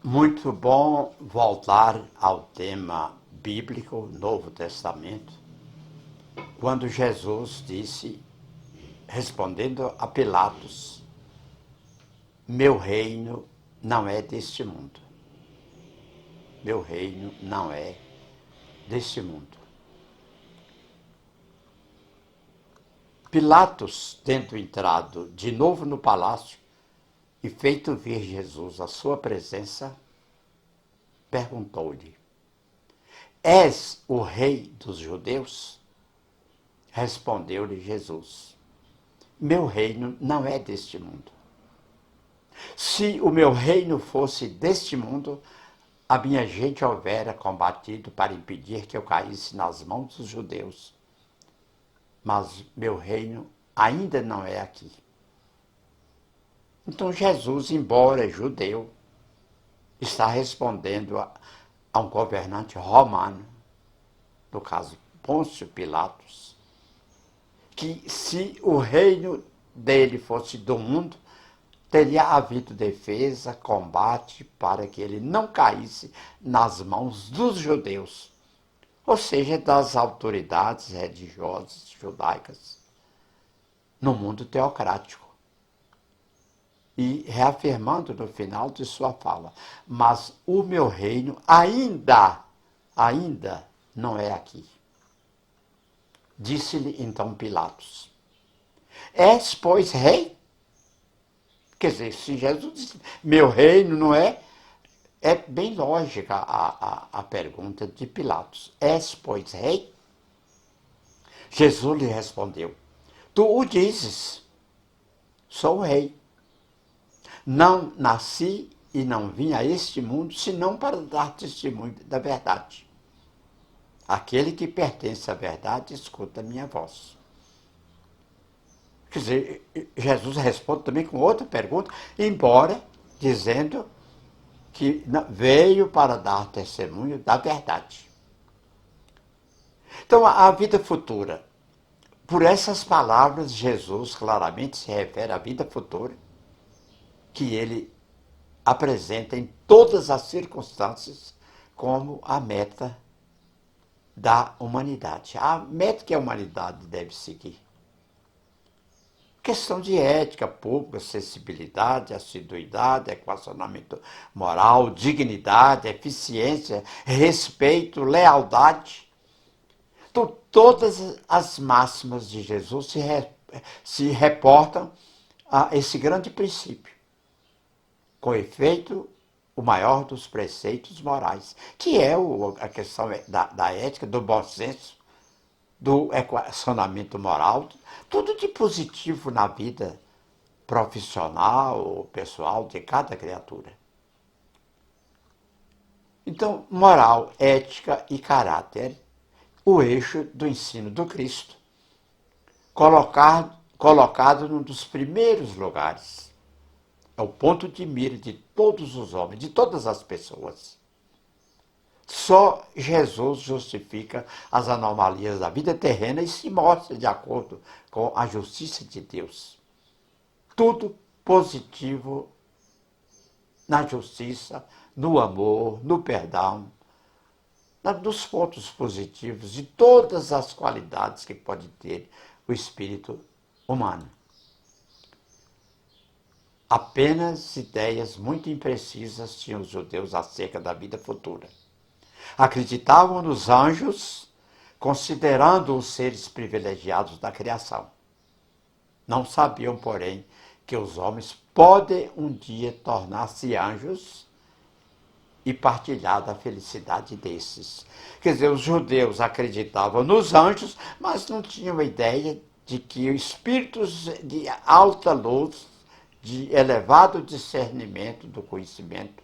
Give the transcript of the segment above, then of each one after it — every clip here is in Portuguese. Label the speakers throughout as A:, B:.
A: Muito bom voltar ao tema bíblico, Novo Testamento, quando Jesus disse, respondendo a Pilatos, meu reino não é deste mundo. Meu reino não é deste mundo. Pilatos, tendo entrado de novo no palácio e feito vir Jesus à sua presença, perguntou-lhe, és o rei dos judeus? Respondeu-lhe Jesus, meu reino não é deste mundo. Se o meu reino fosse deste mundo, a minha gente houvera combatido para impedir que eu caísse nas mãos dos judeus. Mas meu reino ainda não é aqui. Então Jesus, embora judeu, está respondendo a um governante romano, no caso Pôncio Pilatos, que se o reino dele fosse do mundo, teria havido defesa, combate, para que ele não caísse nas mãos dos judeus, ou seja, das autoridades religiosas judaicas, no mundo teocrático. E reafirmando no final de sua fala, mas o meu reino ainda não é aqui. Disse-lhe então Pilatos, és, pois, rei? Quer dizer, se Jesus disse, meu reino não é, é bem lógica a pergunta de Pilatos. És, pois, rei? Jesus lhe respondeu, tu o dizes, sou rei. Não nasci e não vim a este mundo, senão para dar testemunho da verdade. Aquele que pertence à verdade, escuta a minha voz. Quer dizer, Jesus responde também com outra pergunta, embora dizendo que veio para dar testemunho da verdade. Então, a vida futura. Por essas palavras, Jesus claramente se refere à vida futura, que ele apresenta em todas as circunstâncias como a meta da humanidade. A meta que a humanidade deve seguir. Questão de ética pública, sensibilidade, assiduidade, equacionamento moral, dignidade, eficiência, respeito, lealdade. Então, todas as máximas de Jesus se reportam a esse grande princípio. Com efeito, o maior dos preceitos morais, que é a questão da ética, do bom senso, do equacionamento moral, tudo de positivo na vida profissional ou pessoal de cada criatura. Então, moral, ética e caráter, o eixo do ensino do Cristo, colocado num dos primeiros lugares. É o ponto de mira de todos os homens, de todas as pessoas. Só Jesus justifica as anomalias da vida terrena e se mostra de acordo com a justiça de Deus. Tudo positivo na justiça, no amor, no perdão, nos pontos positivos de todas as qualidades que pode ter o espírito humano. Apenas ideias muito imprecisas tinham os judeus acerca da vida futura. Acreditavam nos anjos, considerando os seres privilegiados da criação. Não sabiam, porém, que os homens podem um dia tornar-se anjos e partilhar da felicidade desses. Quer dizer, os judeus acreditavam nos anjos, mas não tinham ideia de que espíritos de alta luz, de elevado discernimento do conhecimento,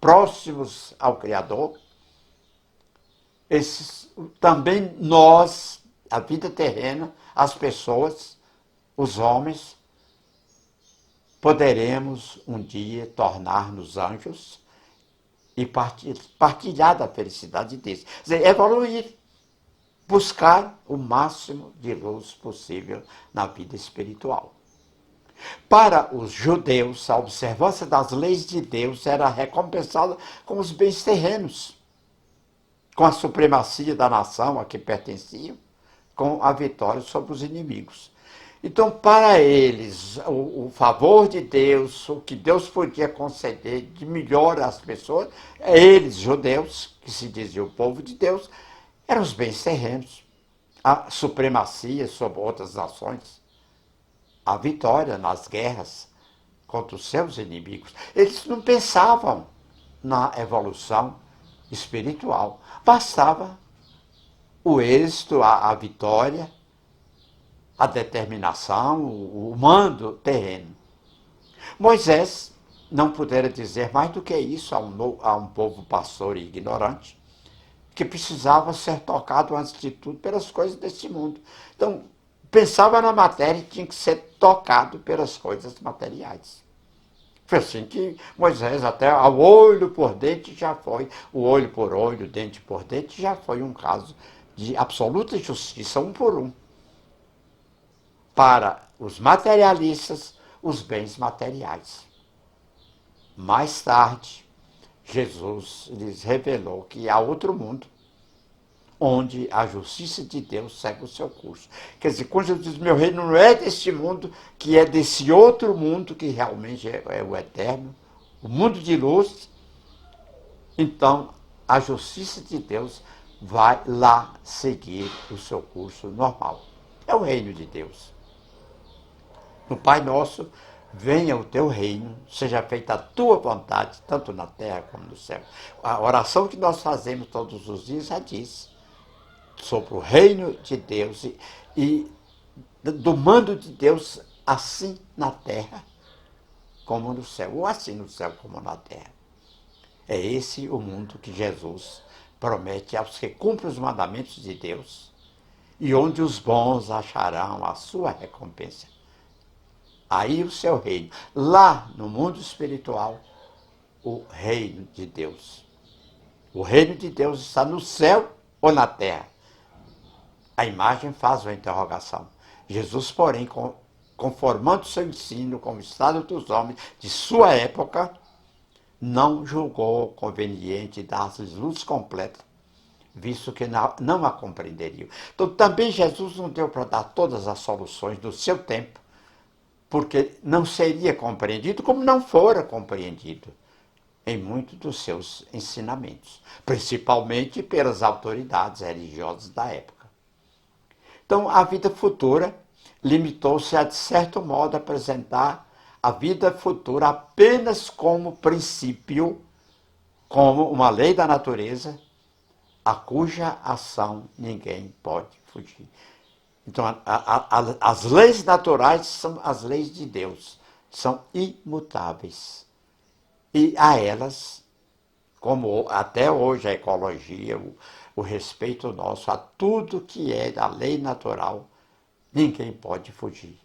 A: próximos ao Criador, também nós, a vida terrena, as pessoas, os homens, poderemos um dia tornar-nos anjos e partilhar da felicidade deles. Quer dizer, evoluir, buscar o máximo de luz possível na vida espiritual. Para os judeus, a observância das leis de Deus era recompensada com os bens terrenos, com a supremacia da nação a que pertenciam, com a vitória sobre os inimigos. Então, para eles, o favor de Deus, o que Deus podia conceder de melhor às pessoas, eles, judeus, que se diziam o povo de Deus, eram os bens terrenos, a supremacia sobre outras nações, a vitória nas guerras contra os seus inimigos. Eles não pensavam na evolução espiritual. Bastava o êxito, a vitória, a determinação, o mando terreno. Moisés não pudera dizer mais do que isso a um povo pastor e ignorante, que precisava ser tocado antes de tudo pelas coisas desse mundo. Então, pensava na matéria e tinha que ser tocado pelas coisas materiais. Foi assim que Moisés, até ao olho por dente, já foi, o olho por olho, dente por dente, já foi um caso de absoluta justiça, um por um. Para os materialistas, os bens materiais. Mais tarde, Jesus lhes revelou que há outro mundo, onde a justiça de Deus segue o seu curso. Quer dizer, quando Jesus diz, meu reino não é deste mundo, que é desse outro mundo, que realmente é o eterno, o mundo de luz, então a justiça de Deus vai lá seguir o seu curso normal. É o reino de Deus. No Pai Nosso, venha o teu reino, seja feita a tua vontade, tanto na terra como no céu. A oração que nós fazemos todos os dias já diz sobre o reino de Deus e do mando de Deus, assim na terra como no céu, ou assim no céu como na terra. É esse o mundo que Jesus promete aos que cumprem os mandamentos de Deus e onde os bons acharão a sua recompensa. Aí o seu reino. Lá no mundo espiritual, o reino de Deus. O reino de Deus está no céu ou na terra? A imagem faz uma interrogação. Jesus, porém, conformando seu ensino com o estado dos homens de sua época, não julgou conveniente dar-lhes luz completa, visto que não a compreenderiam. Então, também Jesus não deu para dar todas as soluções do seu tempo, porque não seria compreendido como não fora compreendido em muitos dos seus ensinamentos, principalmente pelas autoridades religiosas da época. Então, a vida futura limitou-se a, de certo modo, apresentar a vida futura apenas como princípio, como uma lei da natureza, a cuja ação ninguém pode fugir. Então, as leis naturais são as leis de Deus, são imutáveis. E a elas, como até hoje a ecologia, o respeito nosso a tudo que é da lei natural, ninguém pode fugir,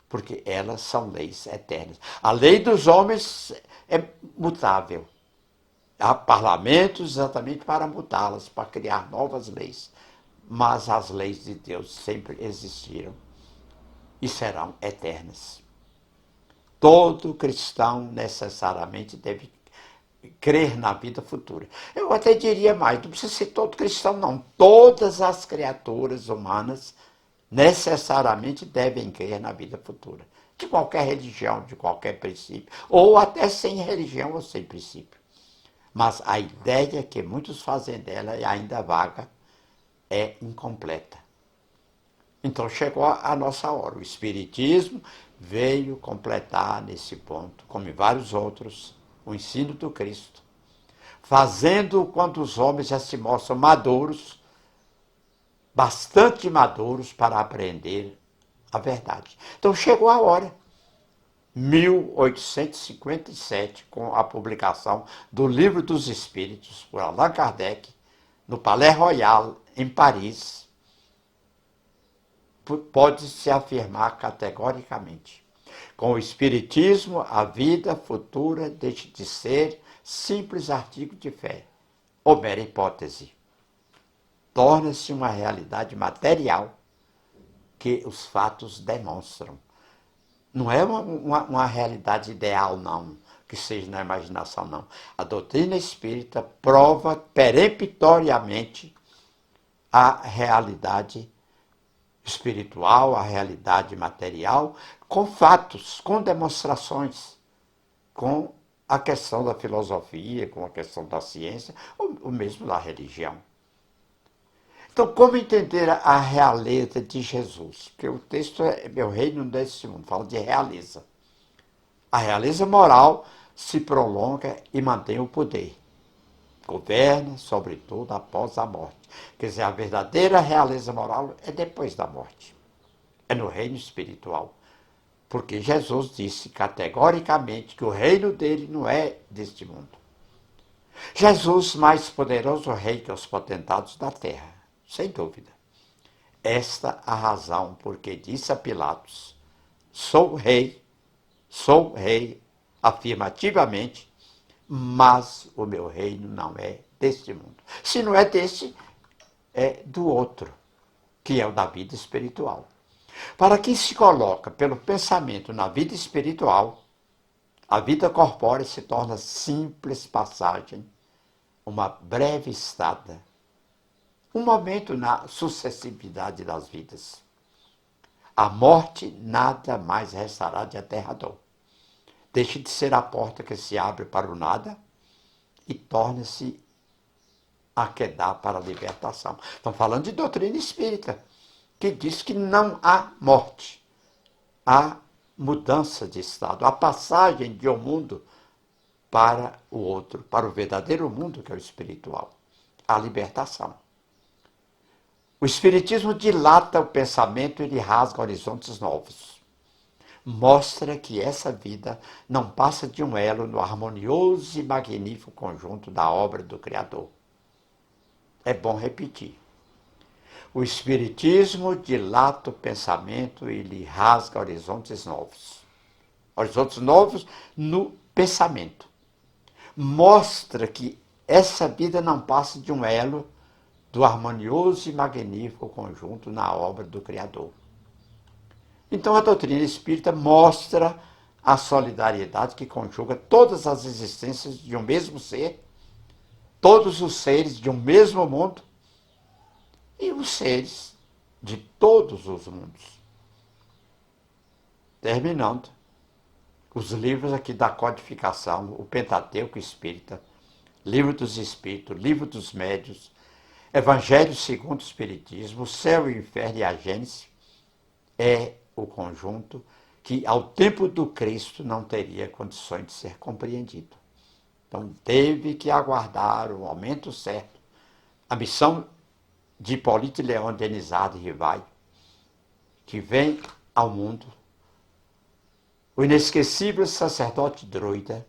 A: porque elas são leis eternas. A lei dos homens é mutável. Há parlamentos exatamente para mudá-las, para criar novas leis. Mas as leis de Deus sempre existiram e serão eternas. Todo cristão necessariamente deve crer na vida futura. Eu até diria mais, não precisa ser todo cristão, não. Todas as criaturas humanas necessariamente devem crer na vida futura. De qualquer religião, de qualquer princípio, ou até sem religião ou sem princípio. Mas a ideia que muitos fazem dela é ainda vaga, é incompleta. Então chegou a nossa hora. O Espiritismo veio completar nesse ponto, como em vários outros, o ensino do Cristo, fazendo quando os homens já se mostram maduros, bastante maduros para aprender a verdade. Então chegou a hora. 1857, com a publicação do Livro dos Espíritos, por Allan Kardec, no Palais Royal, em Paris, pode-se afirmar categoricamente. Com o Espiritismo, a vida futura deixa de ser simples artigo de fé, ou mera hipótese. Torna-se uma realidade material que os fatos demonstram. Não é uma realidade ideal, não, que seja na imaginação, não. A doutrina espírita prova peremptoriamente a realidade espiritual, a realidade material, com fatos, com demonstrações, com a questão da filosofia, com a questão da ciência, ou mesmo da religião. Então, como entender a realeza de Jesus? Porque o texto é meu reino deste mundo, fala de realeza. A realeza moral se prolonga e mantém o poder. Governa, sobretudo, após a morte. Quer dizer, a verdadeira realeza moral é depois da morte. É no reino espiritual. Porque Jesus disse categoricamente que o reino dele não é deste mundo. Jesus, mais poderoso rei que os potentados da terra, sem dúvida. Esta a razão porque disse a Pilatos: sou rei, afirmativamente, mas o meu reino não é deste mundo. Se não é deste, é do outro, que é o da vida espiritual. Para quem se coloca pelo pensamento na vida espiritual, a vida corpórea se torna simples passagem, uma breve estada, um momento na sucessividade das vidas. A morte nada mais restará de aterrador. Deixa de ser a porta que se abre para o nada e torna-se a que dá para a libertação. Estão falando de doutrina espírita, que diz que não há morte. Há mudança de estado, a passagem de um mundo para o outro, para o verdadeiro mundo que é o espiritual, a libertação. O espiritismo dilata o pensamento e lhe rasga horizontes novos. Mostra que essa vida não passa de um elo no harmonioso e magnífico conjunto da obra do Criador. É bom repetir. O espiritismo dilata o pensamento e lhe rasga horizontes novos. Horizontes novos no pensamento. Mostra que essa vida não passa de um elo do harmonioso e magnífico conjunto na obra do Criador. Então a doutrina espírita mostra a solidariedade que conjuga todas as existências de um mesmo ser, todos os seres de um mesmo mundo e os seres de todos os mundos. Terminando, os livros aqui da codificação, o Pentateuco Espírita, Livro dos Espíritos, Livro dos Médios, Evangelho segundo o Espiritismo, o Céu e o Inferno e a Gênese, é o conjunto que, ao tempo do Cristo, não teria condições de ser compreendido. Então, teve que aguardar o momento certo. A missão de Hipólito Leão Denizade Rivaio, que vem ao mundo, o inesquecível sacerdote druida,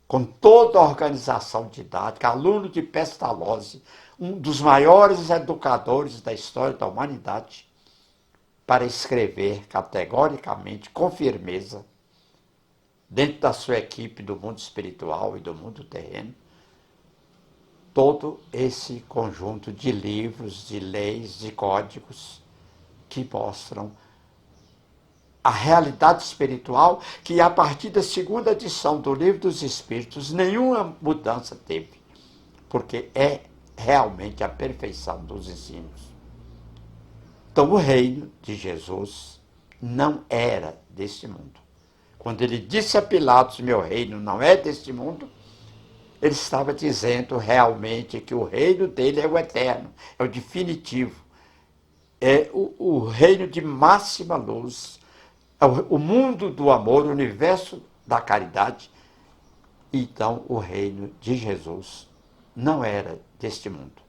A: com toda a organização didática, aluno de Pestalozzi, um dos maiores educadores da história da humanidade, para escrever categoricamente, com firmeza, dentro da sua equipe do mundo espiritual e do mundo terreno, todo esse conjunto de livros, de leis, de códigos que mostram a realidade espiritual, que a partir da segunda edição do Livro dos Espíritos, nenhuma mudança teve, porque é realmente a perfeição dos ensinos. Então, o reino de Jesus não era deste mundo. Quando ele disse a Pilatos, meu reino não é deste mundo, ele estava dizendo realmente que o reino dele é o eterno, é o definitivo, é o reino de máxima luz, é o mundo do amor, o universo da caridade. Então, o reino de Jesus não era deste mundo.